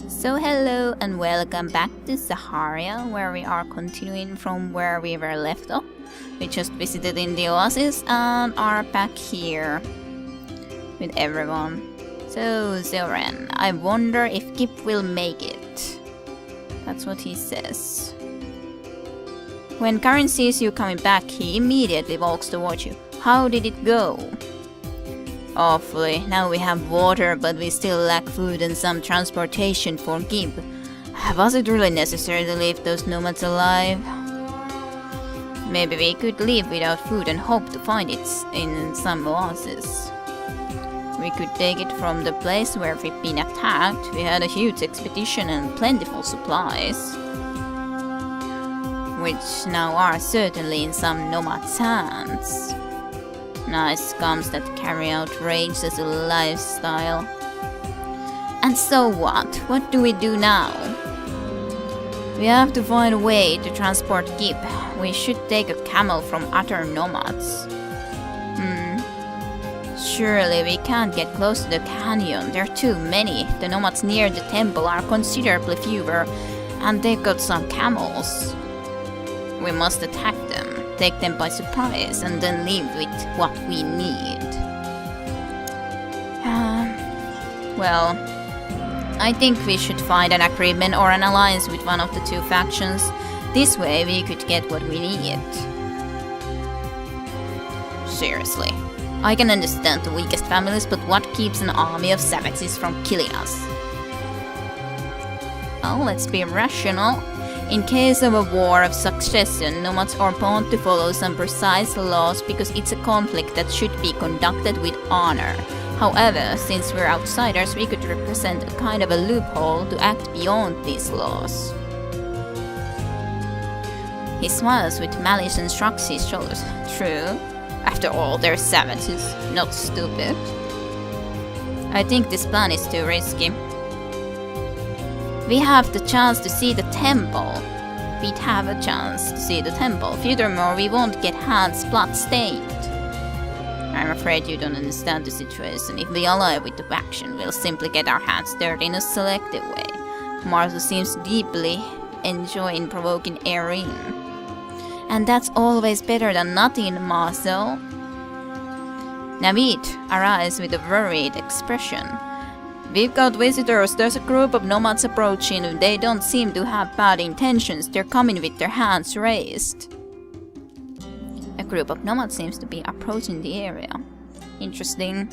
So hello and welcome back to Zaharia, where we are continuing from where we were left off. We just visited in the oasis and are back here with everyone. So Zoran, I wonder if Kip will make it. That's what he says. When Karen sees you coming back, he immediately walks towards you. How did it go? Awfully. Now we have water, but we still lack food and some transportation for Gib. Was it really necessary to leave those nomads alive? Maybe we could leave without food and hope to find it in some oasis. We could take it from the place where we've been attacked. We had a huge expedition and plentiful supplies, which now are certainly in some nomads' hands. Nice scums that carry out rage as a lifestyle. And so what? What do we do now? We have to find a way to transport Gib. We should take a camel from other nomads. Surely we can't get close to the canyon. There are too many. The nomads near the temple are considerably fewer, and they've got some camels. We must attack them. Take them by surprise and then leave with what we need. Well, I think we should find an agreement or an alliance with one of the two factions. This way we could get what we need. Seriously, I can understand the weakest families, but what keeps an army of savages from killing us? Oh, let's be rational. In case of a war of succession, nomads are bound to follow some precise laws because it's a conflict that should be conducted with honor. However, since we're outsiders, we could represent a kind of a loophole to act beyond these laws. He smiles with malice and shrugs his shoulders. True. After all, they're savages, not stupid. I think this plan is too risky. We have the chance to see the temple. We'd have a chance to see the temple. Furthermore, we won't get hands blood-stained. I'm afraid you don't understand the situation. If we ally with the faction, we'll simply get our hands dirty in a selective way. Martha seems deeply enjoying provoking Erin. And that's always better than nothing, Marcel. Navid arrives with a worried expression. We've got visitors. There's a group of nomads approaching. They don't seem to have bad intentions. They're coming with their hands raised. A group of nomads seems to be approaching the area. Interesting.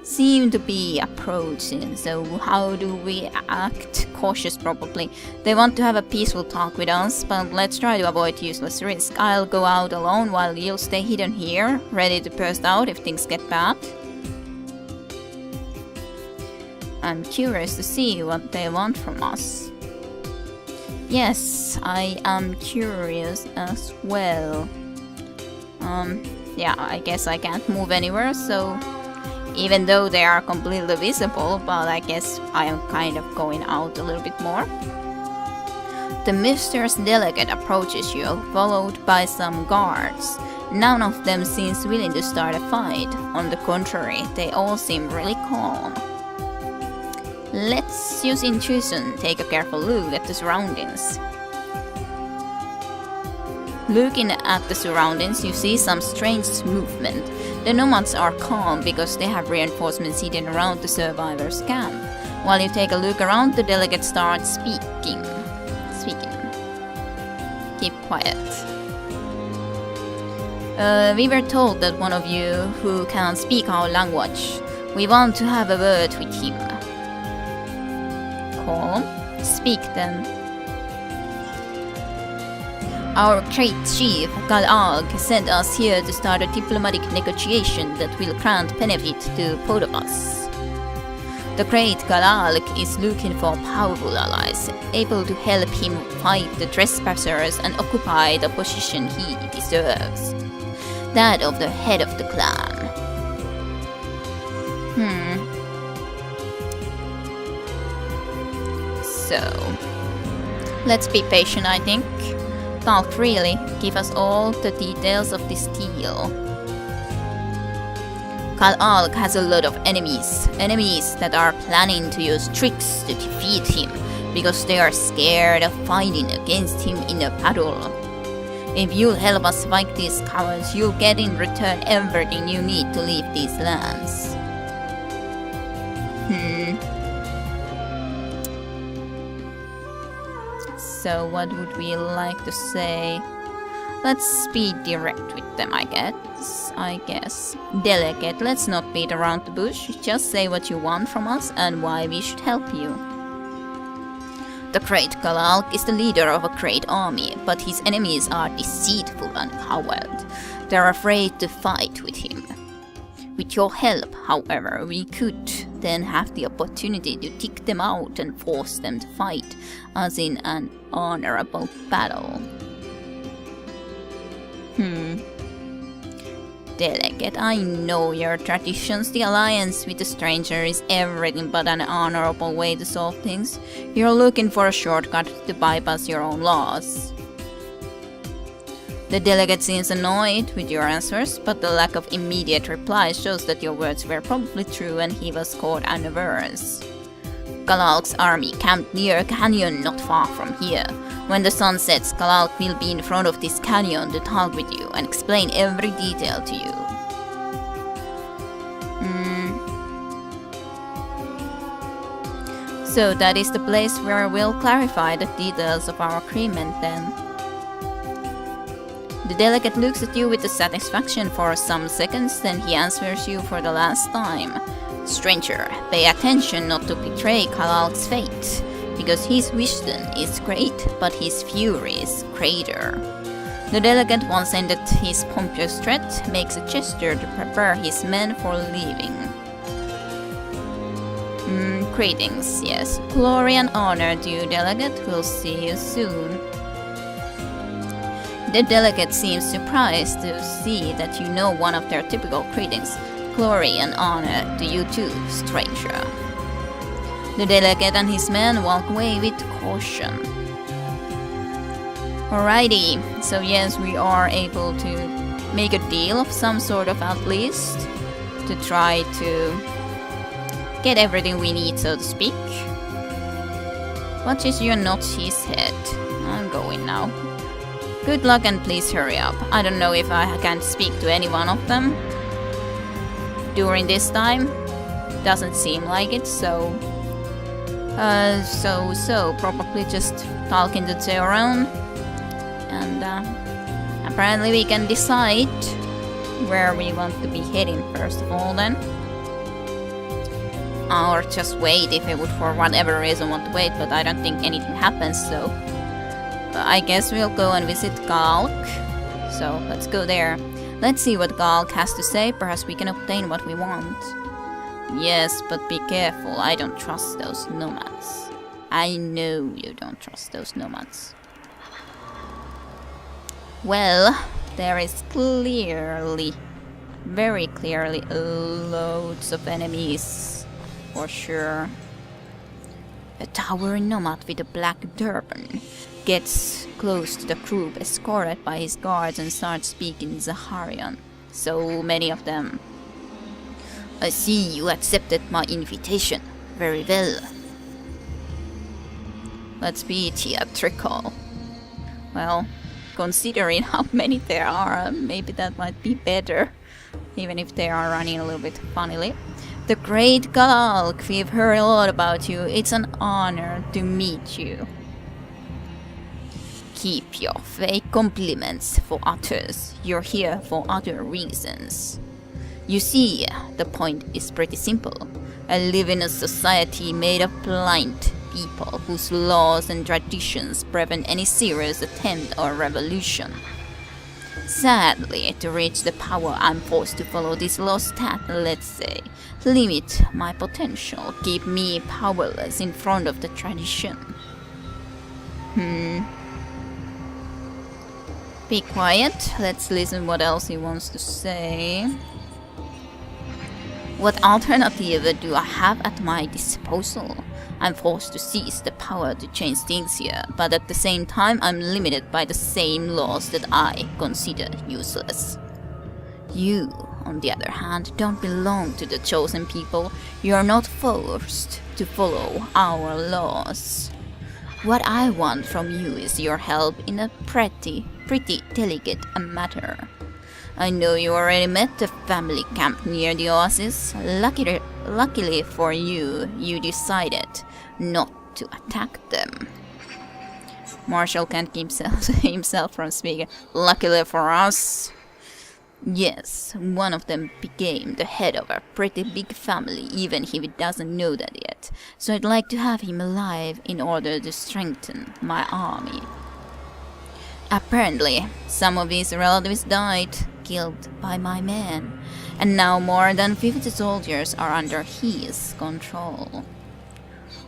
Seem to be approaching. So how do we act? Cautious, probably. They want to have a peaceful talk with us, but let's try to avoid useless risk. I'll go out alone while you'll stay hidden here, ready to burst out if things get bad. I'm curious to see what they want from us. Yes, I am curious as well. Yeah, I guess I can't move anywhere, so even though they are completely visible, but I guess I am kind of going out a little bit more. The mysterious delegate approaches you, followed by some guards. None of them seems willing to start a fight. On the contrary, they all seem really calm. Let's use intuition, take a careful look at the surroundings. Looking at the surroundings, you see some strange movement. The nomads are calm because they have reinforcements hidden around the survivors' camp. While you take a look around, the delegate starts speaking. Keep quiet. We were told that one of you who can speak our language. We want to have a word with him. Calm. Speak then. Our great chief, Gal'alg, sent us here to start a diplomatic negotiation that will grant benefit to both of us. The great Gal'alg is looking for powerful allies, able to help him fight the trespassers and occupy the position he deserves. That of the head of the clan. So, let's be patient, I think. Talk freely. Give us all the details of this deal. Kal-Alk has a lot of enemies that are planning to use tricks to defeat him, because they are scared of fighting against him in a battle. If you help us fight these cowards, you'll get in return everything you need to leave these lands. So what would we like to say? Let's be direct with them, I guess. Delegate, let's not beat around the bush. Just say what you want from us and why we should help you. The great Kal-Alk is the leader of a great army, but his enemies are deceitful and coward. They're afraid to fight with him. With your help, however, we could then have the opportunity to kick them out and force them to fight us in an honorable battle. Delegate, I know your traditions. The alliance with a stranger is everything but an honorable way to solve things. You're looking for a shortcut to bypass your own laws. The delegate seems annoyed with your answers, but the lack of immediate reply shows that your words were probably true and he was caught unawares. Kal-Alk's army camped near a canyon not far from here. When the sun sets, Kal-Alk will be in front of this canyon to talk with you and explain every detail to you. So that is the place where we'll clarify the details of our agreement then. The delegate looks at you with satisfaction for some seconds, then he answers you for the last time. Stranger, pay attention not to betray Kal-Alk's fate, because his wisdom is great, but his fury is greater. The delegate, once ended his pompous threat, makes a gesture to prepare his men for leaving. Greetings, yes. Glory and honor to you, delegate. We'll see you soon. The delegate seems surprised to see that you know one of their typical greetings. Glory and honor to you too, stranger. The delegate and his men walk away with caution. Alrighty, so yes, we are able to make a deal of some sort of at least, to try to get everything we need, so to speak. What is your notch's head? I'm going now. Good luck and please hurry up. I don't know if I can speak to any one of them during this time. Doesn't seem like it, so probably just talking to their own. And apparently we can decide where we want to be heading first of all then. Or just wait if we would for whatever reason want to wait, but I don't think anything happens, so I guess we'll go and visit Kal-Alk. So let's go there. Let's see what Kal-Alk has to say. Perhaps we can obtain what we want. Yes, but be careful. I don't trust those nomads. I know you don't trust those nomads. Well, there is clearly, very clearly, loads of enemies. For sure. A towering nomad with a black turban gets close to the group, escorted by his guards, and starts speaking Zaharian. So many of them. I see you accepted my invitation. Very well. Let's be theatrical. Well, considering how many there are, maybe that might be better. Even if they are running a little bit funnily. The great Kal-Alk, we've heard a lot about you. It's an honor to meet you. Keep your fake compliments for others. You're here for other reasons. You see, the point is pretty simple. I live in a society made of blind people whose laws and traditions prevent any serious attempt or revolution. Sadly, to reach the power, I'm forced to follow these laws that, let's say, limit my potential, keep me powerless in front of the tradition. Be quiet, let's listen what else he wants to say. What alternative do I have at my disposal? I'm forced to seize the power to change things here, but at the same time I'm limited by the same laws that I consider useless. You on the other hand, don't belong to the chosen people. You are not forced to follow our laws. What I want from you is your help in a pretty delicate matter. I know you already met the family camp near the oasis. Luckily for you, you decided not to attack them. Marshall can't keep himself from speaking. Luckily for us. Yes, one of them became the head of a pretty big family, even if he doesn't know that yet. So I'd like to have him alive in order to strengthen my army. Apparently, some of his relatives died, killed by my men, and now more than 50 soldiers are under his control.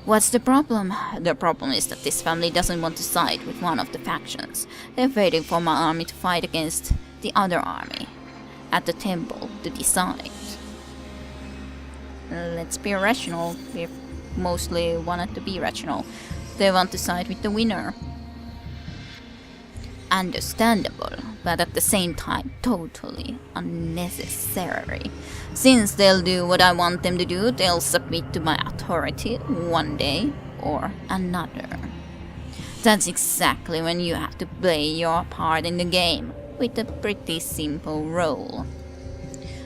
What's the problem? The problem is that this family doesn't want to side with one of the factions. They're waiting for my army to fight against the other army at the temple to decide. Let's be rational. We mostly wanted to be rational. They want to side with the winner. Understandable, but at the same time totally unnecessary. Since they'll do what I want them to do, they'll submit to my authority one day or another. That's exactly when you have to play your part in the game, with a pretty simple role.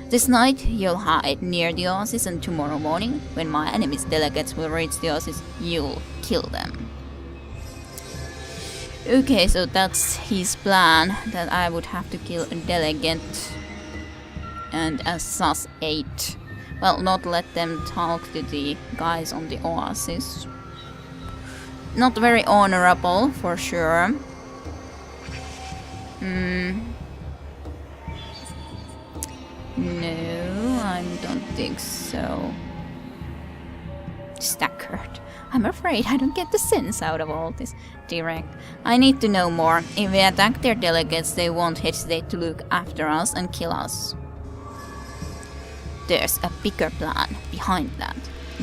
This night you'll hide near the oasis, and tomorrow morning, when my enemy's delegates will reach the oasis, you'll kill them. Okay, so that's his plan, that I would have to kill a delegate and assassinate. Well, not let them talk to the guys on the oasis. Not very honorable, for sure. No, I don't think so. Staggered. I'm afraid I don't get the sense out of all this. Direct. I need to know more. If we attack their delegates, they won't hesitate to look after us and kill us. There's a bigger plan behind that.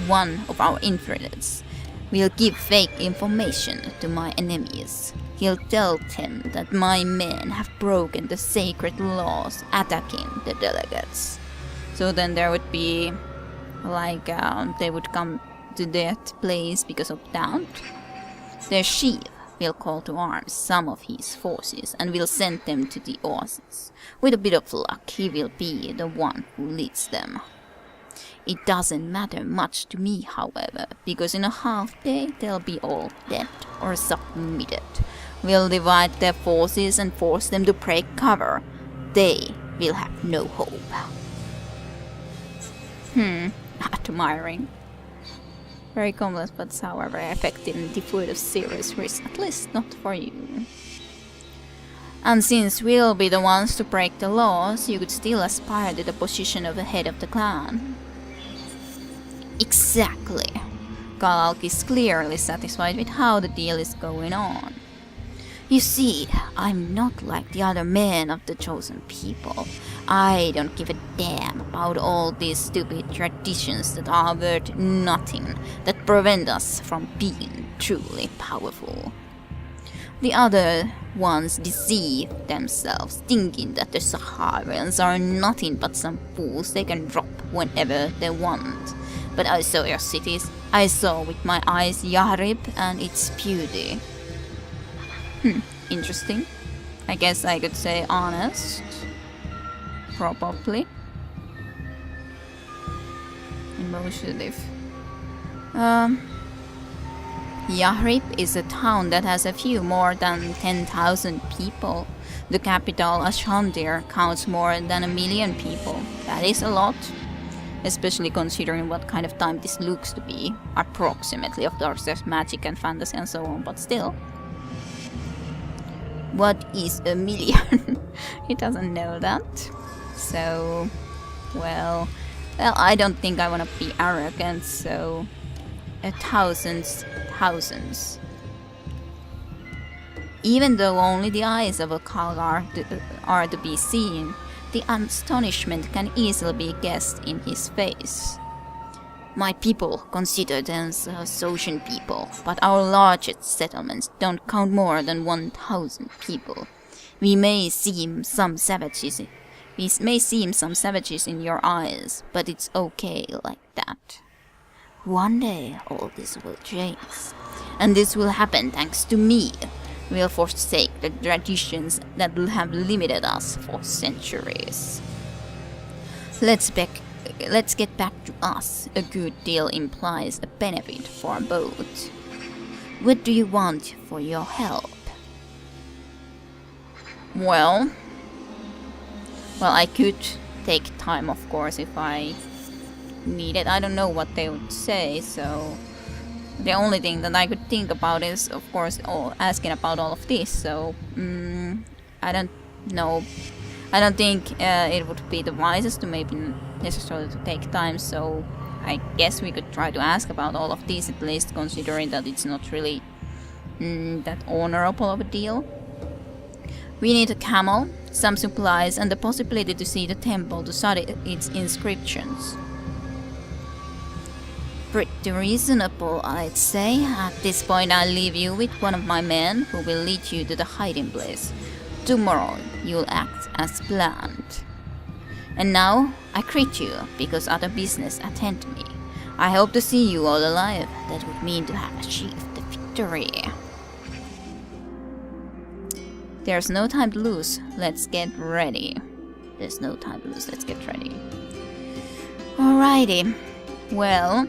One of our infiltrates will give fake information to my enemies. He'll tell them that my men have broken the sacred laws, attacking the delegates. So then there would be, like, they would come to that place because of doubt. Their chief will call to arms some of his forces and will send them to the oasis. With a bit of luck, he will be the one who leads them. It doesn't matter much to me, however, because in a half day they'll be all dead or submitted. We'll divide their forces and force them to break cover. They will have no hope. Admiring. Very complex, but however effective and devoid of serious risk, at least not for you. And since we'll be the ones to break the laws, you could still aspire to the position of the head of the clan. Exactly. Galak is clearly satisfied with how the deal is going on. You see, I'm not like the other men of the chosen people. I don't give a damn about all these stupid traditions that are worth nothing, that prevent us from being truly powerful. The other ones deceive themselves, thinking that the Zaharians are nothing but some fools they can drop whenever they want. But I saw your cities. I saw with my eyes Yahrib and its beauty. Interesting. I guess I could say honest. Probably. Emotive. Yahrib is a town that has a few more than 10,000 people. The capital, Ashandir, counts more than 1 million people. That is a lot. Especially considering what kind of time this looks to be. Approximately, of course, there's magic and fantasy and so on, but still. What is 1 million? He doesn't know that. So, well, I don't think I want to be arrogant, so thousands. Even though only the eyes of a Khal are to be seen, the astonishment can easily be guessed in his face. My people consider themselves Social people, but our largest settlements don't count more than 1,000 people. We may seem some savages We may seem some savages in your eyes, but it's okay like that. One day all this will change. And this will happen thanks to me. We'll forsake the traditions that will have limited us for centuries. Let's get back to us. A good deal implies a benefit for both. What do you want for your help? Well, I could take time, of course, if I need it. I don't know what they would say, so the only thing that I could think about is, of course, asking about all of this. So I don't know. I don't think it would be the wisest to maybe necessarily to take time. So I guess we could try to ask about all of these, at least considering that it's not really that honorable of a deal. We need a camel, some supplies, and the possibility to see the temple to study its inscriptions. Pretty reasonable, I'd say. At this point, I'll leave you with one of my men who will lead you to the hiding place. Tomorrow, you'll act as planned. And now, I greet you, because other business attend me. I hope to see you all alive. That would mean to have achieved the victory. There's no time to lose. Let's get ready. There's no time to lose. Let's get ready. Alrighty. Well,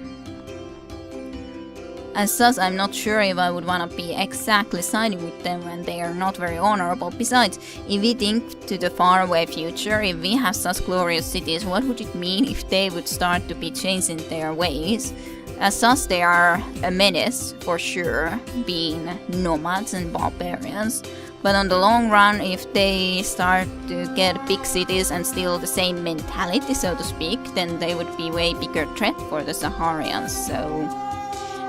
as such, I'm not sure if I would want to be exactly siding with them when they are not very honorable. Besides, if we think to the faraway future, if we have such glorious cities, what would it mean if they would start to be changing their ways? As such, they are a menace, for sure, being nomads and barbarians. But on the long run, if they start to get big cities and still the same mentality, so to speak, then they would be way bigger threat for the Zaharians. So,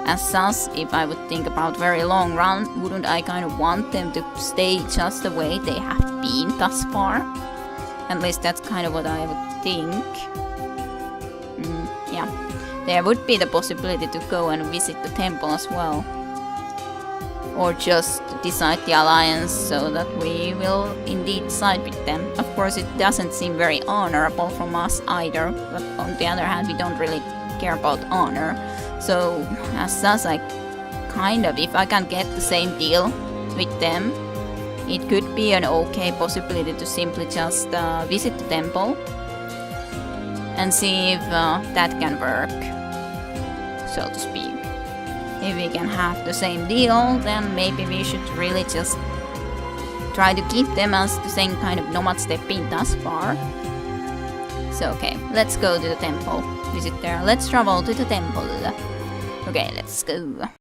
as such, if I would think about very long run, wouldn't I kind of want them to stay just the way they have been thus far? At least that's kind of what I would think. Yeah, there would be the possibility to go and visit the temple as well. Or just decide the alliance so that we will indeed side with them. Of course, it doesn't seem very honorable from us either, but on the other hand, we don't really care about honor. So, as such, I kind of, if I can get the same deal with them, it could be an okay possibility to simply just visit the temple and see if that can work, so to speak. If we can have the same deal, then maybe we should really just try to keep them as the same kind of nomads they've been thus far. So okay, let's go to the temple. Visit there. Let's travel to the temple. Okay, let's go.